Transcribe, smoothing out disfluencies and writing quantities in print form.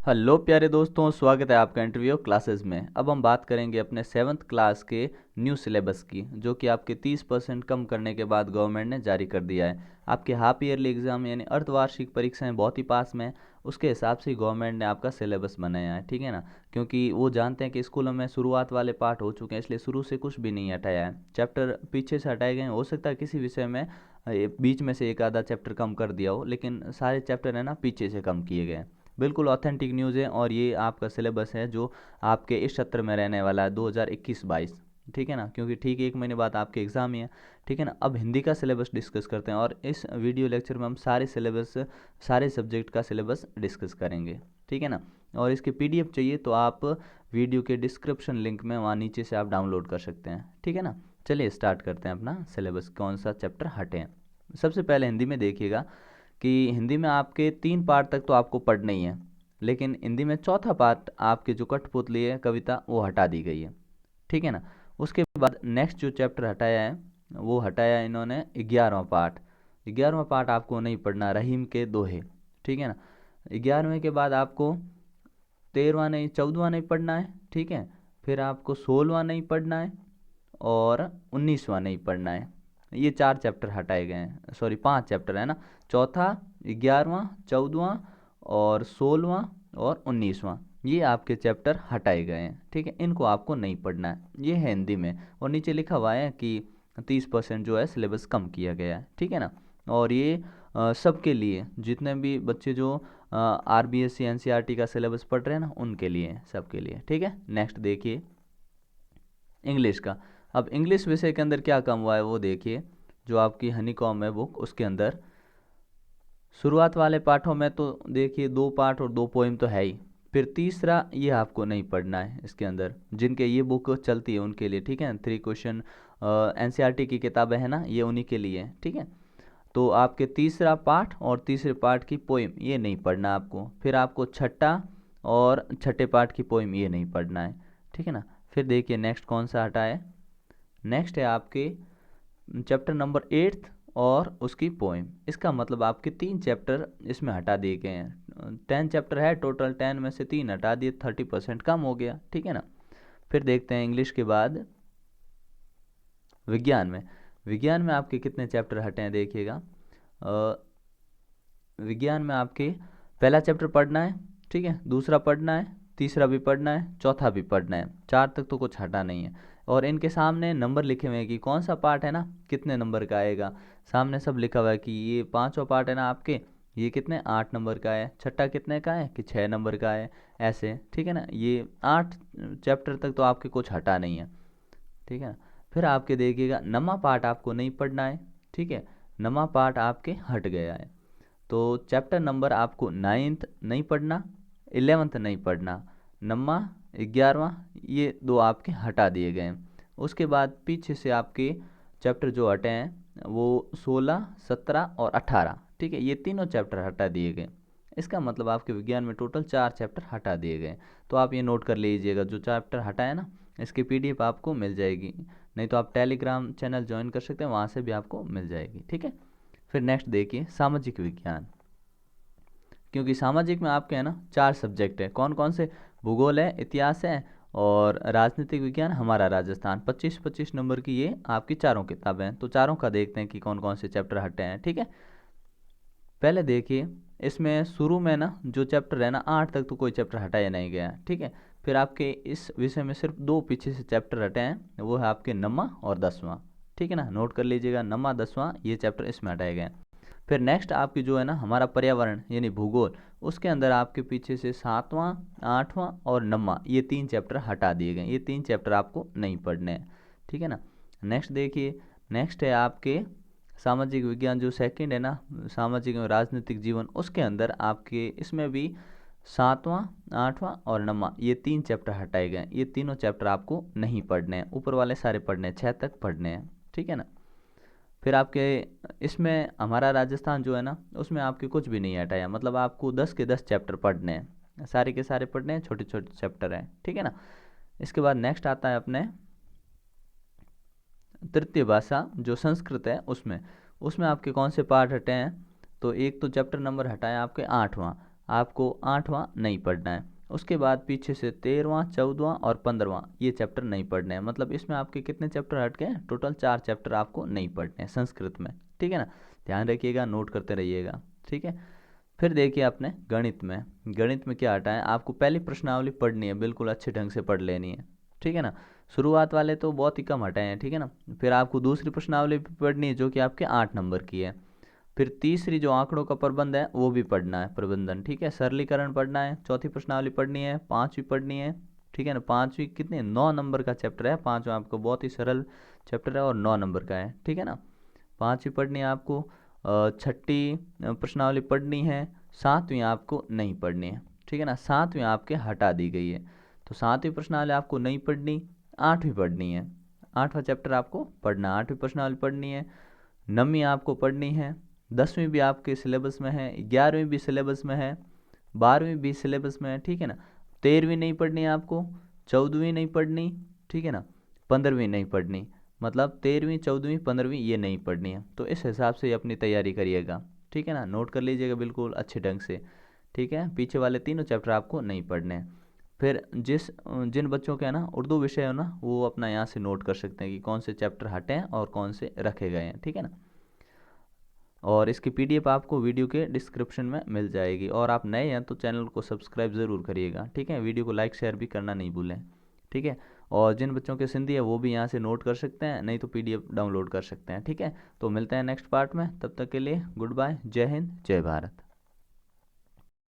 Hello प्यारे दोस्तों, स्वागत है आपका इंटरव्यू क्लासेस में। अब हम बात करेंगे अपने 7th क्लास के न्यू सिलेबस की, जो कि आपके 30% कम करने के बाद गवर्नमेंट ने जारी कर दिया है। आपके हाफ ईयरली एग्जाम यानी अर्धवार्षिक परीक्षाएं बहुत ही पास में है, उसके हिसाब से गवर्नमेंट ने आपका सिलेबस बनाया है, ठीक है ना। क्योंकि वो जानते हैं कि स्कूलों में शुरुआत वाले पार्ट हो चुके हैं, इसलिए शुरू से कुछ भी नहीं हटाया है। चैप्टर पीछे से हटाए गए हैं, हो सकता है किसी विषय में बीच में से एक आधा चैप्टर कम कर दिया हो, लेकिन सारे चैप्टर है ना पीछे से कम किए गए हैं। बिल्कुल ऑथेंटिक न्यूज़ है, और ये आपका सिलेबस है जो आपके इस सत्र में रहने वाला है 2021-22, ठीक है ना। क्योंकि ठीक 1 महीने बाद आपके एग्ज़ाम ही है, ठीक है ना। अब हिंदी का सिलेबस डिस्कस करते हैं, और इस वीडियो लेक्चर में हम सारे सिलेबस, सारे सब्जेक्ट का सिलेबस डिस्कस करेंगे, ठीक है ना। और इसके पीडीएफ चाहिए तो आप वीडियो के डिस्क्रिप्शन लिंक में वहाँ नीचे से आप डाउनलोड कर सकते हैं, ठीक है ना। चलिए स्टार्ट करते हैं अपना सिलेबस, कौन सा चैप्टर हटे हैं। सबसे पहले हिंदी में देखिएगा कि हिंदी में आपके 3 पार्ट तक तो आपको पढ़ना ही है, लेकिन हिंदी में चौथा पार्ट आपके जो कठपुतली है कविता वो हटा दी गई है, ठीक है ना। उसके बाद नेक्स्ट जो चैप्टर हटाया है वो हटाया है इन्होंने 11वां पार्ट। 11वां पार्ट आपको नहीं पढ़ना, रहीम के दोहे, ठीक है ना। 11वें के बाद आपको 13वां नहीं 14वां नहीं पढ़ना है, ठीक है। फिर आपको 16वां नहीं पढ़ना है, और 19वां नहीं पढ़ना है। ये 4 चैप्टर हटाए गए हैं, सॉरी 5 चैप्टर है ना। चौथा, 11वां, 14वां और 16वां और 19वां, ये आपके चैप्टर हटाए गए हैं, ठीक है। इनको आपको नहीं पढ़ना है, ये है हिंदी में। और नीचे लिखा हुआ है कि 30% जो है सिलेबस कम किया गया है, ठीक है ना। और ये सबके लिए, जितने भी बच्चे जो RBSC NCERT का सिलेबस पढ़ रहे हैं ना, उनके लिए, सबके लिए, ठीक है। नेक्स्ट देखिए इंग्लिश का। अब इंग्लिश विषय के अंदर क्या कम हुआ है वो देखिए। जो आपकी हनीकॉम है बुक, उसके अंदर शुरुआत वाले पाठों में तो देखिए 2 पाठ और 2 पोइम तो है ही। फिर तीसरा ये आपको नहीं पढ़ना है इसके अंदर, जिनके ये बुक चलती है उनके लिए, ठीक है। 3 क्वेश्चन NCERT की किताबें हैं ना, ये उन्हीं के लिए है, ठीक है। तो आपके तीसरा पाठ और तीसरे पाठ की पोइम ये नहीं पढ़ना आपको। फिर आपको छठा और छठे पाठ की पोइम ये नहीं पढ़ना है, ठीक है ना। फिर देखिए नेक्स्ट कौन सा हटा है। नेक्स्ट है आपके चैप्टर नंबर 8 और उसकी पोइम। इसका मतलब आपके 3 चैप्टर इसमें हटा दिए गए हैं। 10 चैप्टर है टोटल, 10 में से 3 हटा दिए, 30% कम हो गया, ठीक है ना। फिर देखते हैं इंग्लिश के बाद विज्ञान में। विज्ञान में आपके कितने चैप्टर हटे हैं देखिएगा। विज्ञान में आपके पहला चैप्टर पढ़ना है, ठीक है। दूसरा पढ़ना है, तीसरा भी पढ़ना है, चौथा भी पढ़ना है। 4 तक तो कुछ हटा नहीं है। और इनके सामने नंबर लिखे हुए हैं कि कौन सा पार्ट है ना कितने नंबर का आएगा। सामने सब लिखा हुआ है कि ये 5वां पार्ट है ना आपके, ये कितने 8 नंबर का है। छठा कितने का है कि 6 नंबर का है, ऐसे, ठीक है ना। ये 8 चैप्टर तक तो आपके कुछ हटा नहीं है, ठीक है। फिर आपके देखिएगा नमा पार्ट आपको नहीं पढ़ना है, ठीक है। नमा पार्ट आपके हट गया है। तो चैप्टर नंबर आपको 9th नहीं पढ़ना, 11th नहीं पढ़ना, नम्मा 11वां, ये 2 आपके हटा दिए गए हैं। उसके बाद पीछे से आपके चैप्टर जो हटे हैं वो 16, 17 और 18, ठीक है। ये तीनों चैप्टर हटा दिए गए। इसका मतलब आपके विज्ञान में टोटल 4 चैप्टर हटा दिए गए। तो आप ये नोट कर लीजिएगा, जो चैप्टर हटा है ना इसकी पीडीएफ आपको मिल जाएगी। नहीं तो आप टेलीग्राम चैनल ज्वाइन कर सकते हैं, वहाँ से भी आपको मिल जाएगी, ठीक है। फिर नेक्स्ट देखिए सामाजिक विज्ञान। क्योंकि सामाजिक में आपके है ना 4 सब्जेक्ट है, कौन कौन से, भूगोल है, इतिहास है, और राजनीतिक विज्ञान हमारा राजस्थान। 25-25 नंबर की ये आपकी चारों किताबें हैं। तो चारों का देखते हैं कि कौन कौन से चैप्टर हटे हैं, ठीक है। पहले देखिए इसमें शुरू में ना जो चैप्टर है ना 8 तक तो कोई चैप्टर हटाया नहीं गया, ठीक है। फिर आपके इस विषय में सिर्फ 2 पीछे से चैप्टर हटे हैं, वो है आपके 9वां और 10वां, ठीक है ना। नोट कर लीजिएगा 9वां 10वां ये चैप्टर इसमें हटाए गए हैं। फिर नेक्स्ट आपकी जो है ना हमारा पर्यावरण यानी भूगोल, उसके अंदर आपके पीछे से 7वां, 8वां और 9वां ये 3 चैप्टर हटा दिए गए। ये 3 चैप्टर आपको नहीं पढ़ने हैं, ठीक है ना। नेक्स्ट देखिए, नेक्स्ट है आपके सामाजिक विज्ञान जो सेकंड है ना, सामाजिक एवं राजनीतिक जीवन, उसके अंदर आपके इसमें भी 7वां, 8वां और 9वां ये 3 चैप्टर हटाए गए। ये तीनों चैप्टर आपको नहीं पढ़ने हैं, ऊपर वाले सारे पढ़ने हैं, 6 तक पढ़ने हैं, ठीक है ना। फिर आपके इसमें हमारा राजस्थान जो है ना उसमें आपके कुछ भी नहीं हटाया, मतलब आपको 10 के 10 चैप्टर पढ़ने हैं, सारे के सारे पढ़ने हैं, छोटे छोटे चैप्टर हैं, ठीक है ना। इसके बाद नेक्स्ट आता है अपने तृतीय भाषा जो संस्कृत है, उसमें उसमें आपके कौन से पार्ट हटे हैं। तो एक तो चैप्टर नंबर हटाया आपके 8वां, आपको 8वां नहीं पढ़ना है। उसके बाद पीछे से 13वां, 14वां और 15वां ये चैप्टर नहीं पढ़ने हैं। मतलब इसमें आपके कितने चैप्टर हट गए? टोटल 4 चैप्टर आपको नहीं पढ़ने हैं संस्कृत में, ठीक है ना। ध्यान रखिएगा, नोट करते रहिएगा, ठीक है। फिर देखिए आपने गणित में क्या हटा है? आपको पहली प्रश्नावली पढ़नी है, बिल्कुल अच्छे ढंग से पढ़ लेनी है, ठीक है ना। शुरुआत वाले तो बहुत ही कम हटाए हैं, ठीक है ना। फिर आपको दूसरी प्रश्नावली भी पढ़नी है जो कि आपके 8 नंबर की है। फिर तीसरी जो आंकड़ों का प्रबंध है वो भी पढ़ना है, प्रबंधन, ठीक है। सरलीकरण पढ़ना है, चौथी प्रश्नावली पढ़नी है, पांचवी पढ़नी है, ठीक है ना। पांचवी कितने? 9 नंबर का चैप्टर है पांचवा, आपको बहुत ही सरल चैप्टर है और 9 नंबर का है, ठीक है ना। पांचवी पढ़नी है आपको। छठी प्रश्नावली पढ़नी है। सातवीं आपको नहीं पढ़नी है, ठीक है ना। सातवीं आपके हटा दी गई है, तो सातवीं प्रश्नावली आपको नहीं पढ़नी, आठवीं पढ़नी है। आठवां चैप्टर आपको पढ़ना, आठवीं प्रश्नावली पढ़नी है। नवीं आपको पढ़नी है। 10वीं भी आपके सिलेबस में है, 11वीं भी सिलेबस में है, 12वीं भी सिलेबस में है, ठीक है ना। 13वीं नहीं पढ़नी है आपको, 14वीं नहीं पढ़नी, ठीक है ना। 15वीं नहीं पढ़नी, मतलब 13वीं, 14वीं, 15वीं ये नहीं पढ़नी है। तो इस हिसाब से अपनी तैयारी करिएगा, ठीक है ना। नोट कर लीजिएगा बिल्कुल अच्छे ढंग से, ठीक है। पीछे वाले तीनों चैप्टर आपको नहीं पढ़ने हैं। फिर जिन बच्चों के है ना उर्दू विषय है ना, वो अपना यहाँ से नोट कर सकते हैं कि कौन से चैप्टर हटे हैं और कौन से रखे गए हैं, ठीक है ना। और इसकी पीडीएफ आपको वीडियो के डिस्क्रिप्शन में मिल जाएगी। और आप नए हैं तो चैनल को सब्सक्राइब ज़रूर करिएगा, ठीक है। वीडियो को लाइक शेयर भी करना नहीं भूलें, ठीक है। और जिन बच्चों के सिंधी है वो भी यहाँ से नोट कर सकते हैं, नहीं तो पीडीएफ डाउनलोड कर सकते हैं, ठीक है। तो मिलते हैं नेक्स्ट पार्ट में, तब तक के लिए गुड बाय, जय हिंद, जय भारत।